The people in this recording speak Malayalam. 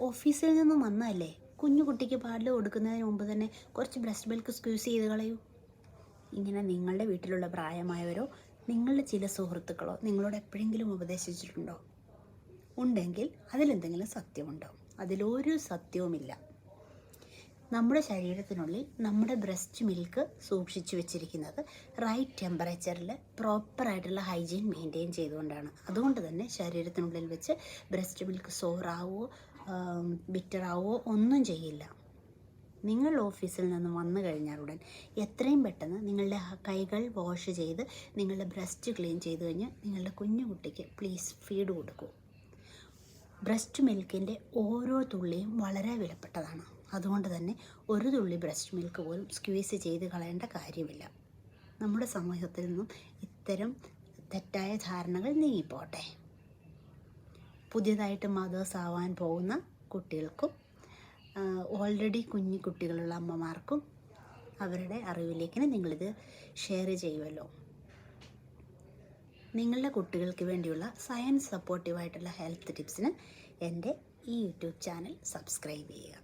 ഓഫീസിൽ നിന്നും വന്നതല്ലേ, കുഞ്ഞു കുട്ടിക്ക് പാല് കൊടുക്കുന്നതിന് മുമ്പ് തന്നെ കുറച്ച് ബ്രസ്റ്റ് മിൽക്ക് സ്ക്യൂസ് ചെയ്ത് കളയൂ. ഇങ്ങനെ നിങ്ങളുടെ വീട്ടിലുള്ള പ്രായമായവരോ നിങ്ങളുടെ ചില സുഹൃത്തുക്കളോ നിങ്ങളോട് എപ്പോഴെങ്കിലും ഉപദേശിച്ചിട്ടുണ്ടോ? ഉണ്ടെങ്കിൽ അതിലെന്തെങ്കിലും സത്യമുണ്ടോ? അതിലൊരു സത്യവുമില്ല. നമ്മുടെ ശരീരത്തിനുള്ളിൽ നമ്മുടെ ബ്രസ്റ്റ് മിൽക്ക് സൂക്ഷിച്ചു വെച്ചിരിക്കുന്നത് റൈറ്റ് ടെമ്പറേച്ചറിൽ പ്രോപ്പറായിട്ടുള്ള ഹൈജീൻ മെയിൻറ്റെയിൻ ചെയ്തുകൊണ്ടാണ്. അതുകൊണ്ട് തന്നെ ശരീരത്തിനുള്ളിൽ വെച്ച് ബ്രസ്റ്റ് മിൽക്ക് സോറാവോ ബിറ്ററാവോ ഒന്നും ചെയ്യില്ല. നിങ്ങൾ ഓഫീസിൽ നിന്ന് വന്നു കഴിഞ്ഞാൽ ഉടൻ എത്രയും പെട്ടെന്ന് നിങ്ങളുടെ കൈകൾ വാഷ് ചെയ്ത് നിങ്ങളുടെ ബ്രസ്റ്റ് ക്ലീൻ ചെയ്ത് കഴിഞ്ഞ് നിങ്ങളുടെ കുഞ്ഞു കുട്ടിക്ക് പ്ലീസ് ഫീഡ് കൊടുക്കൂ. ബ്രസ്റ്റ് മിൽക്കിൻ്റെ ഓരോ തുള്ളിയും വളരെ വിലപ്പെട്ടതാണ്. അതുകൊണ്ട് തന്നെ ഒരു തുള്ളി ബ്രസ്റ്റ് മിൽക്ക് പോലും സ്ക്വീസ് ചെയ്ത് കളയേണ്ട കാര്യമില്ല. നമ്മുടെ സമൂഹത്തിൽ നിന്നും ഇത്തരം തെറ്റായ ധാരണകൾ നീങ്ങിപ്പോട്ടെ. പുതിയതായിട്ട് മദേഴ്സ് ആവാൻ പോകുന്ന കുട്ടികൾക്കും ഓൾറെഡി കുഞ്ഞു കുട്ടികളുള്ള അമ്മമാർക്കും അവരുടെ അറിവിലേക്ക് നിങ്ങളിത് ഷെയർ ചെയ്യുമല്ലോ. നിങ്ങളുടെ കുട്ടികൾക്ക് വേണ്ടിയുള്ള സയൻസ് സപ്പോർട്ടീവായിട്ടുള്ള ഹെൽത്ത് ടിപ്സിന് എൻ്റെ ഈ യൂട്യൂബ് ചാനൽ സബ്സ്ക്രൈബ് ചെയ്യുക.